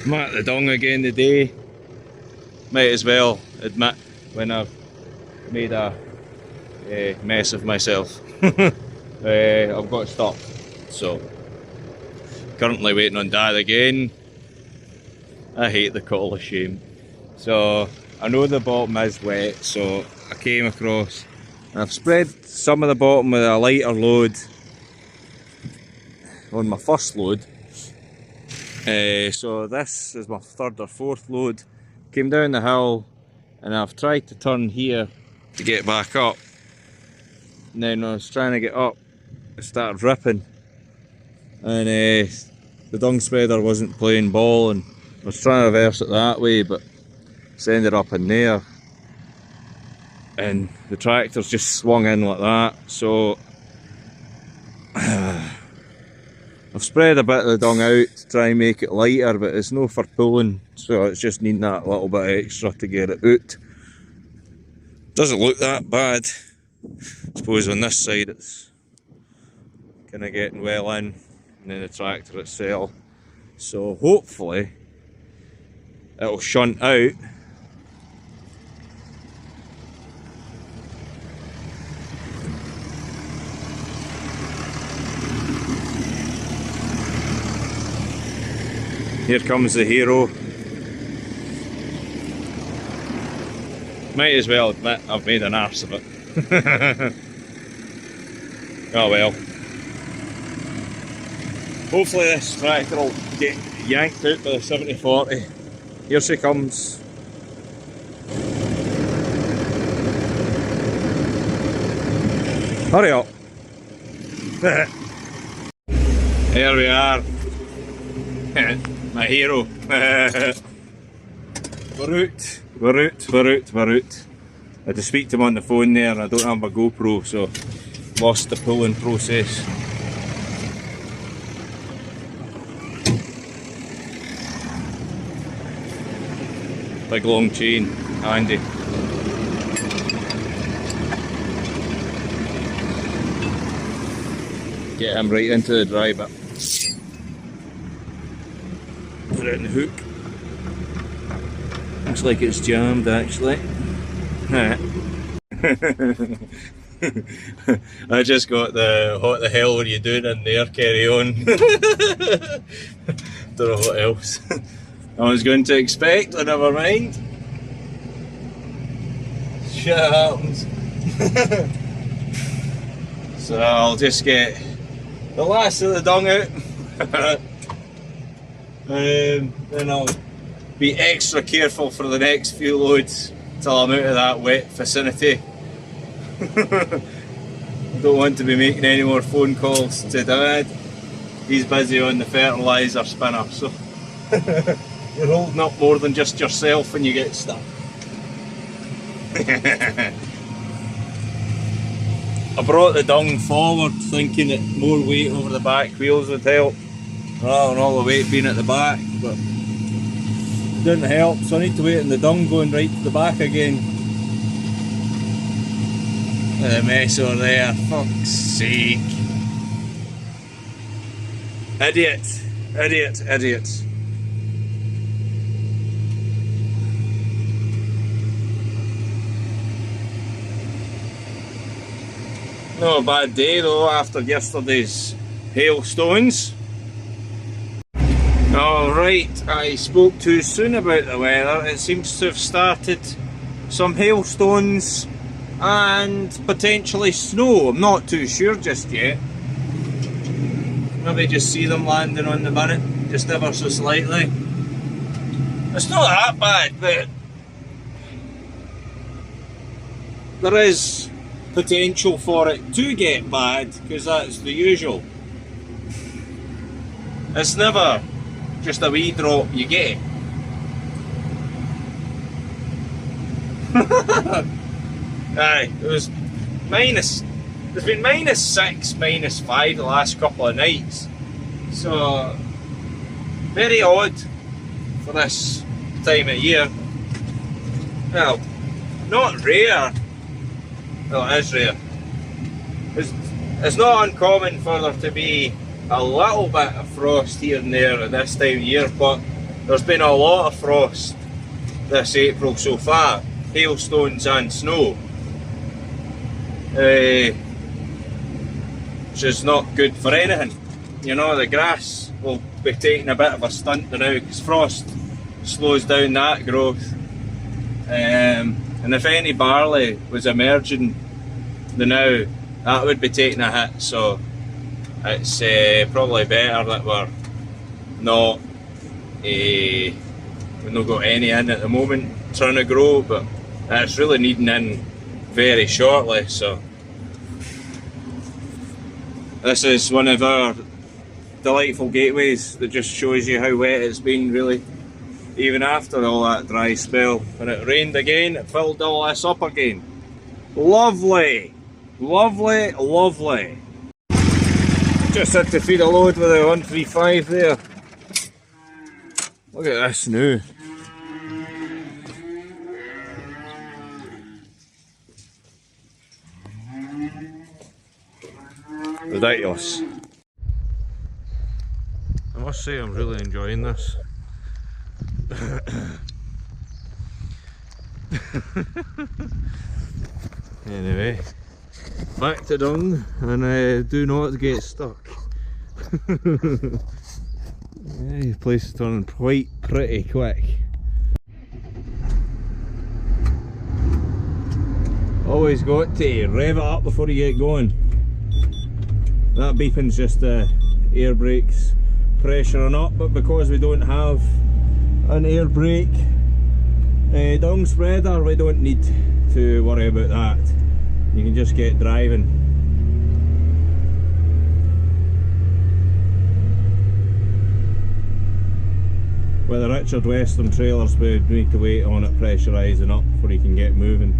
I'm at the dung again today. Might as well admit when I've made a mess of myself. I've got stuck, so currently waiting on Dad again. I hate the call of shame. So I know the bottom is wet, so I came across and I've spread some of the bottom with a lighter load on my first load. So this is my third or fourth load. Came down the hill and I've tried to turn here to get back up, and then when I was trying to get up, it started ripping, and the dung spreader wasn't playing ball, and I was trying to reverse it that way, but it's ended up in there, and the tractor's just swung in like that. So I've spread a bit of the dung out to try and make it lighter, but it's no for pulling, so it's just needing that little bit extra to get it out. Doesn't look that bad. I suppose on this side it's kind of getting well in, and then the tractor itself. So hopefully it'll shunt out. Here comes the hero. Might as well admit I've made an arse of it. Oh well. Hopefully this tractor will get yanked out by the 7040. Here she comes. Hurry up. Here we are. My hero. We're out. I had to speak to him on the phone there, and I don't have my GoPro, so lost the pulling process. Big long chain, handy. Get him right into the dry bit. Put it in the hook. Looks like it's jammed actually. I just got the what the hell were you doing in there, carry on. Don't know what else I was going to expect, but never mind. Shit happens. So I'll just get the last of the dung out. Then I'll be extra careful for the next few loads till I'm out of that wet vicinity. Don't want to be making any more phone calls to Dad. He's busy on the fertiliser spinner, so you're holding up more than just yourself when you get stuck. I brought the dung forward thinking that more weight over the back wheels would help. Oh, and all the weight being at the back, but didn't help, so I need to wait on the dung going right to the back again. The mess over there, fuck's sake. Idiot. Not a bad day though after yesterday's hailstones. Alright, I spoke too soon about the weather. It seems to have started some hailstones and potentially snow. I'm not too sure just yet. Maybe just see them landing on the bonnet, just ever so slightly. It's not that bad, but there is potential for it to get bad, because that's the usual. It's never just a wee drop you get. Aye, it was minus, there's been -6, -5 the last couple of nights. So, very odd for this time of year. Well, not rare. Well, it is rare. It's not uncommon for there to be a little bit of frost here and there at this time of year, but there's been a lot of frost this April so far, hailstones and snow, which is not good for anything. You know, the grass will be taking a bit of a stunt now because frost slows down that growth, and if any barley was emerging now, that would be taking a hit. So it's probably better that we're not we've not got any in at the moment trying to grow, but it's really needing in very shortly. So this is one of our delightful gateways that just shows you how wet it's been, really, even after all that dry spell. When it rained again, it filled all this up again. Lovely, lovely, lovely. Just had to feed a load with a 135 there. Look at this now. Ridiculous. I must say I'm really enjoying this. Anyway, back to dung, and do not get stuck. Yeah, this place is turning quite pretty quick. Always got to rev it up before you get going. That beeping's just the air brakes pressuring up, but because we don't have an air brake dung spreader, we don't need to worry about that. You can just get driving. With the Richard Western trailers, we need to wait on it pressurising up before you can get moving.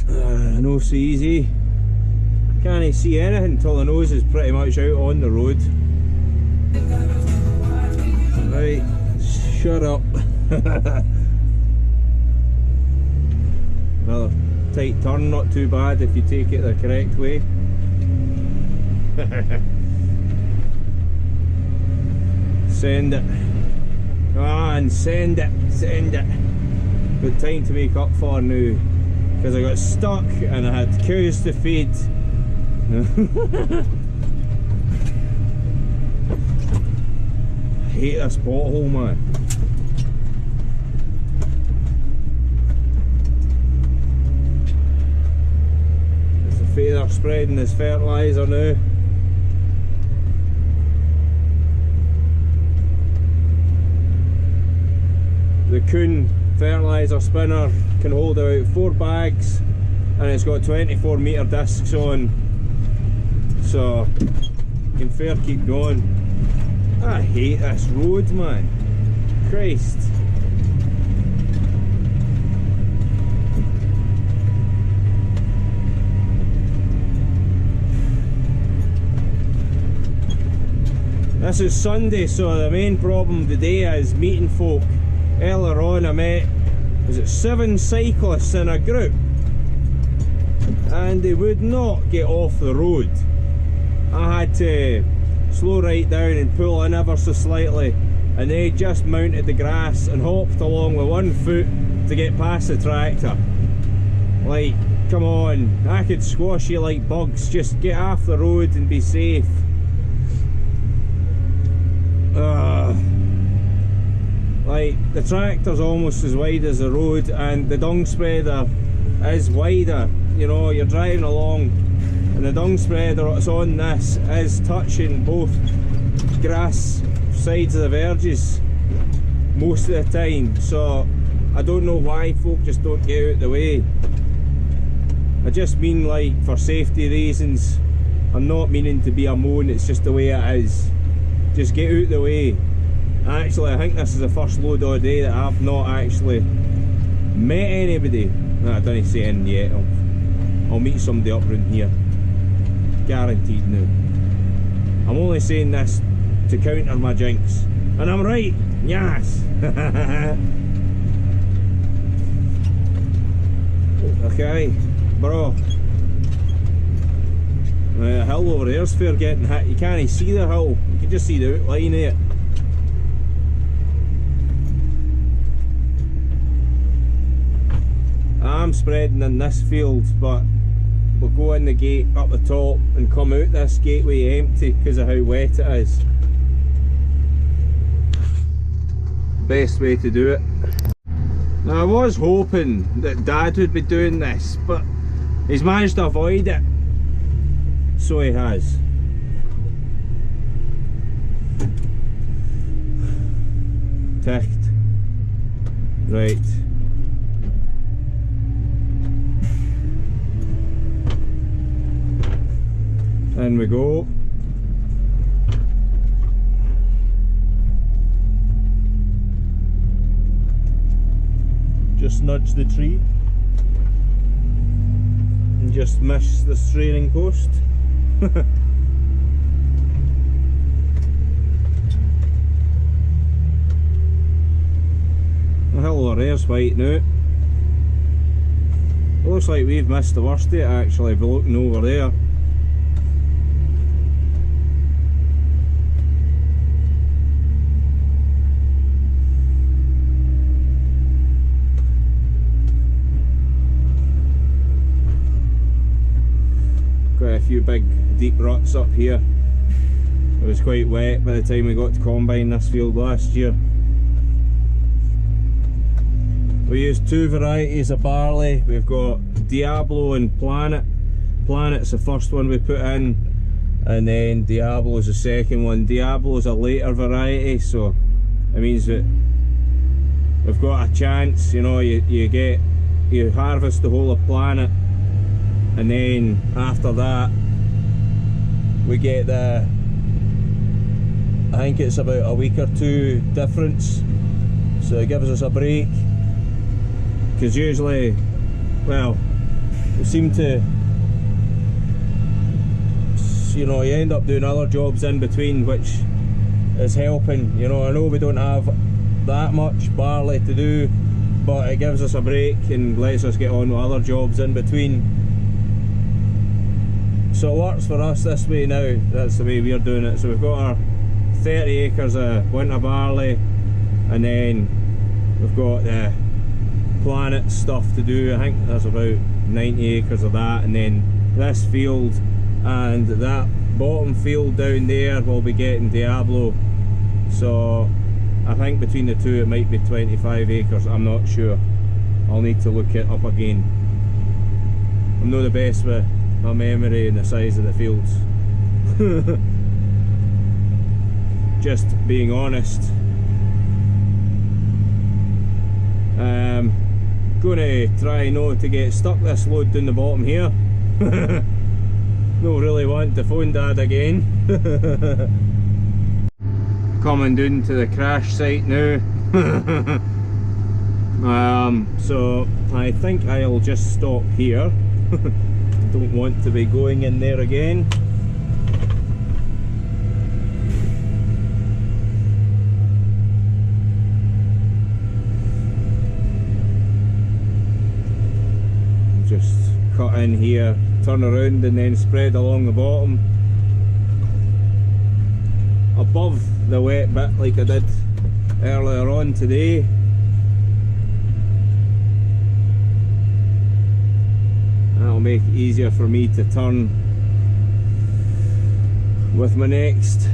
No so easy. Can't see anything until the nose is pretty much out on the road. Right, shut up. Another tight turn, not too bad if you take it the correct way. Send it. Ah, and send it, send it. Good time to make up for now, because I got stuck and I had cows to feed. I hate this pothole, man. There's a feather spreading this fertiliser now. The Kuhn fertiliser spinner can hold about 4 bags, and it's got 24 metre discs on, so you can fair keep going. I hate this road, man. Christ. This is Sunday, so the main problem today is meeting folk. Earlier on I met, was it 7 cyclists in a group, and they would not get off the road. I had to slow right down and pull in ever so slightly, and they just mounted the grass and hopped along with 1 foot to get past the tractor. Like, come on, I could squash you like bugs, just get off the road and be safe. Like, the tractor's almost as wide as the road, and the dung spreader is wider. You know, you're driving along and the dung spreader that's on this is touching both grass sides of the verges most of the time, so I don't know why folk just don't get out the way. I just mean, like, for safety reasons. I'm not meaning to be a moan, it's just the way it is. Just get out the way. Actually, I think this is the first load of the day that I've not actually met anybody. No, I don't say anything yet. I'll meet somebody up round here. Guaranteed now. I'm only saying this to counter my jinx. And I'm right! Yes! Okay, bro. The hill over there's fair getting hit. You can't see the hill, you can just see the outline of it. I'm spreading in this field, but we'll go in the gate up the top and come out this gateway empty because of how wet it is. Best way to do it. Now I was hoping that Dad would be doing this, but he's managed to avoid it. So he has. Ticked. Right. In we go. Just nudge the tree and just miss the straining post. The hill over there's white now. It looks like we've missed the worst of it actually, by looking over there. Quite a few big deep ruts up here. It was quite wet by the time we got to combine this field last year. We used two varieties of barley. We've got Diablo and Planet. Planet's the first one we put in, and then Diablo's the second one. Diablo's a later variety, so it means that we've got a chance, you know, you harvest the whole of Planet, and then after that we get the, I think it's about a week or two difference, so it gives us a break, because usually, well, we seem to, you know, you end up doing other jobs in between, which is helping. You know, I know we don't have that much barley to do, but it gives us a break and lets us get on with other jobs in between. So it works for us this way now. That's the way we're doing it. So we've got our 30 acres of winter barley, and then we've got the Planet stuff to do. I think there's about 90 acres of that, and then this field and that bottom field down there will be getting Diablo. So I think between the two it might be 25 acres, I'm not sure. I'll need to look it up again. I'm not the best with my memory and the size of the fields. Just being honest. Gonna try not to get stuck this load down the bottom here. Don't really want to phone Dad again. Coming down to the crash site now. So I think I'll just stop here. Don't want to be going in there again. Just cut in here, turn around and then spread along the bottom above the wet bit like I did earlier on today. That'll make it easier for me to turn with my next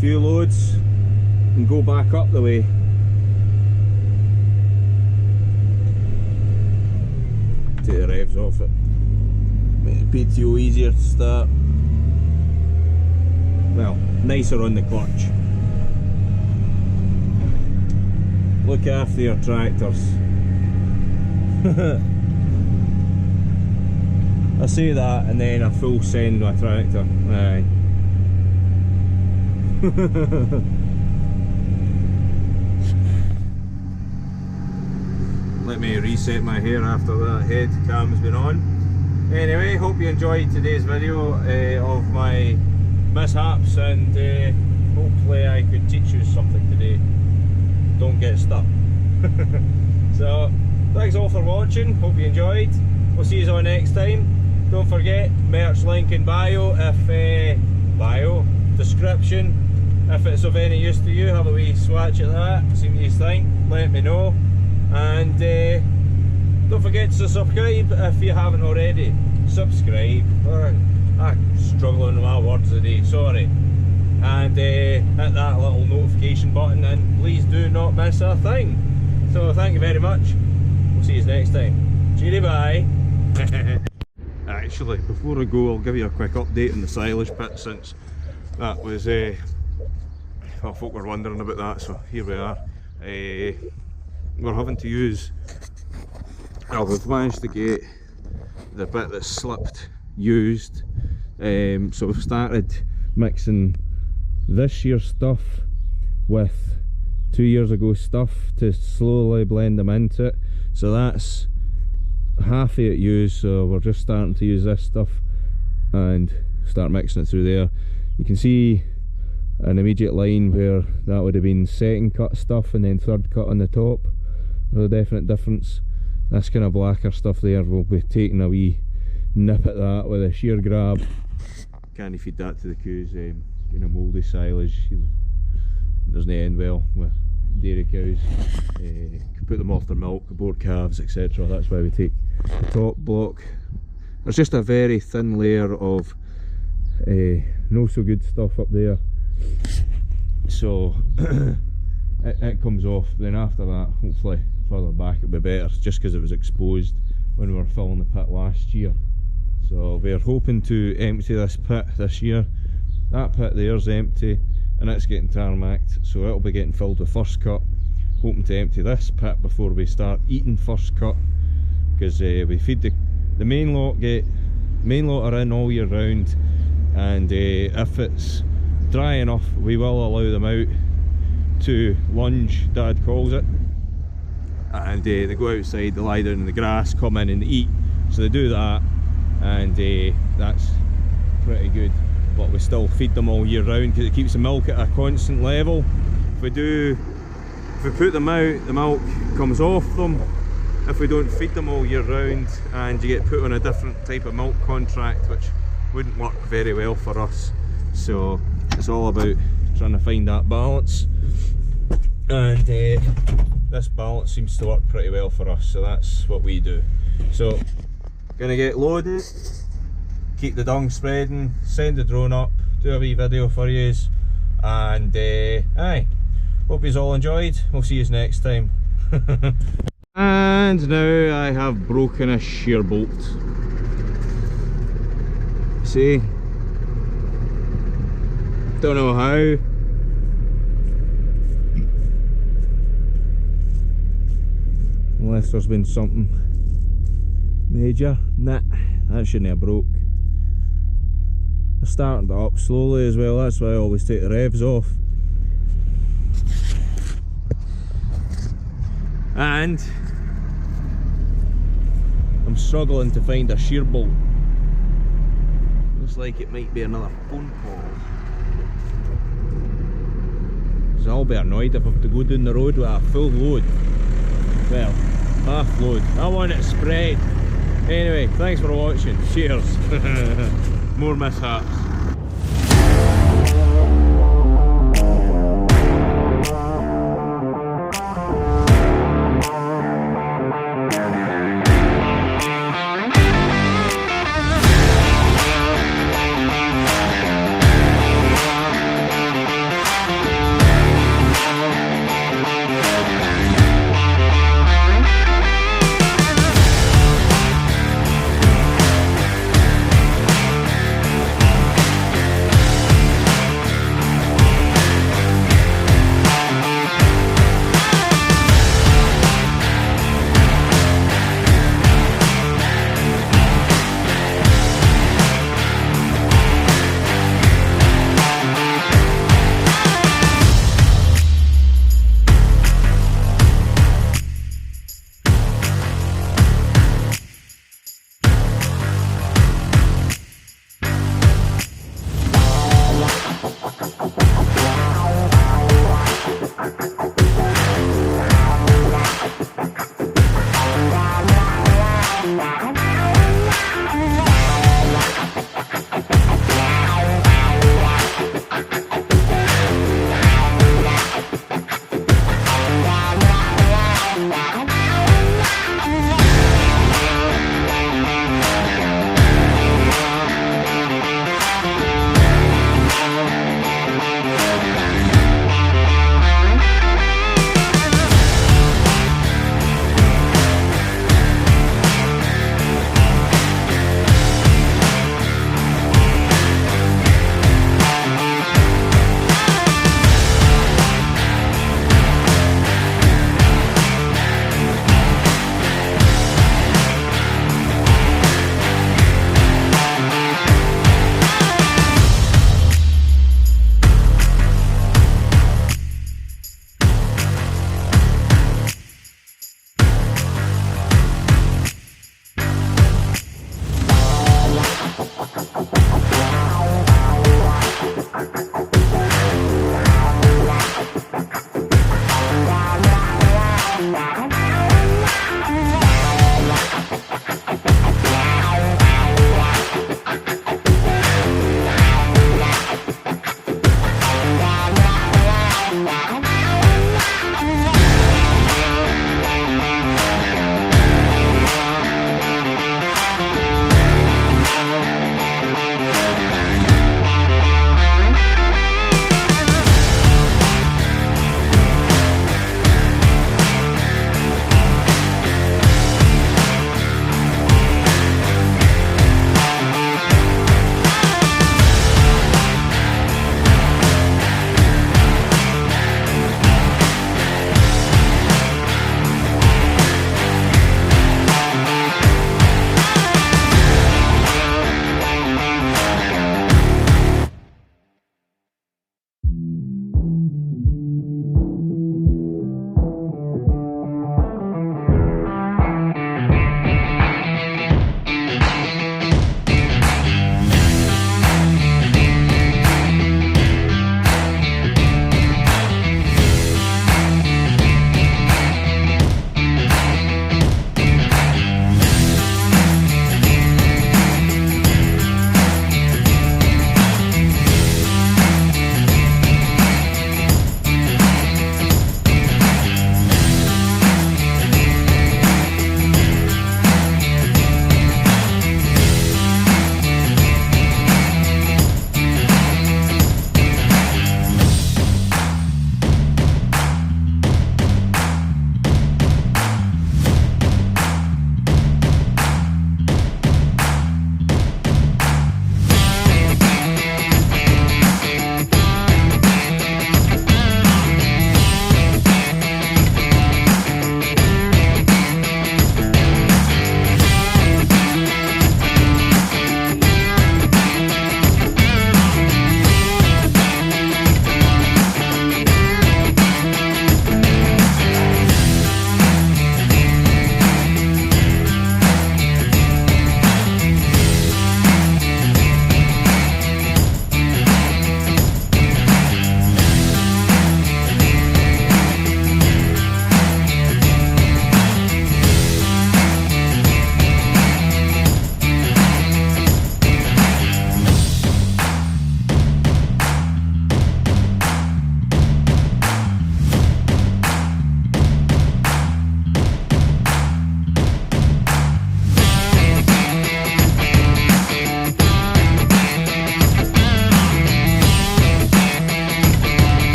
few loads and go back up the way. Take the revs off it. Make the PTO easier to start. Well, nicer on the clutch. Look after your tractors. I say that and then I full send my tractor. Aye. Let me reset my hair after that head cam's been on. Anyway, hope you enjoyed today's video of my mishaps, and hopefully I could teach you something today. Don't get stuck. So, thanks all for watching, hope you enjoyed. We'll see you all next time. Don't forget, merch link in bio, if description. If it's of any use to you, have a wee swatch at that, see what you think, let me know. And don't forget to subscribe if you haven't already. Subscribe. I'm struggling with my words today, sorry. And hit that little notification button, and please do not miss a thing. So thank you very much. We'll see you next time. Cheery bye. Actually, before I go, I'll give you a quick update on the silage pit, since that was well, folk were wondering about that, so here we are. We're having to use, well, we've managed to get the bit that slipped used, so we've started mixing this year's stuff with 2 years ago stuff to slowly blend them into it. So that's half of it used, so we're just starting to use this stuff and start mixing it through there. You can see an immediate line where that would have been second cut stuff and then third cut on the top. There's a definite difference. This kind of blacker stuff there, we'll be taking a wee nip at that with a shear grab. Can't feed that to the cows, you know, mouldy silage doesn't end well with dairy cows. Can put them off their milk, abort calves, etc. That's why we take the top block. There's just a very thin layer of no so good stuff up there, so it comes off. Then after that, hopefully further back it'll be better, just because it was exposed when we were filling the pit last year. So we're hoping to empty this pit this year. That pit there's empty and it's getting tarmacked, so it'll be getting filled with first cut. Hoping to empty this pit before we start eating first cut, because we feed the main lot are in all year round, and if it's dry enough we will allow them out to lunge, Dad calls it, and they go outside, they lie down in the grass, come in and eat. So they do that, and that's pretty good. But we still feed them all year round because it keeps the milk at a constant level. If we put them out, the milk comes off them. If we don't feed them all year round, and you get put on a different type of milk contract, which wouldn't work very well for us. So it's all about trying to find that balance, and this balance seems to work pretty well for us, so that's what we do. So gonna get loading, keep the dung spreading, send the drone up, do a wee video for yous, and aye, hope yous all enjoyed. We'll see yous next time. And now I have broken a shear bolt. See, don't know how. Unless there's been something major. Nah, that shouldn't have broke. They're starting it up slowly as well, that's why I always take the revs off. And I'm struggling to find a shear bolt. Looks like it might be another phone call. So I'll be annoyed if I have to go down the road with a full load. Well, half load. I want it spread. Anyway, thanks for watching. Cheers. More mishaps.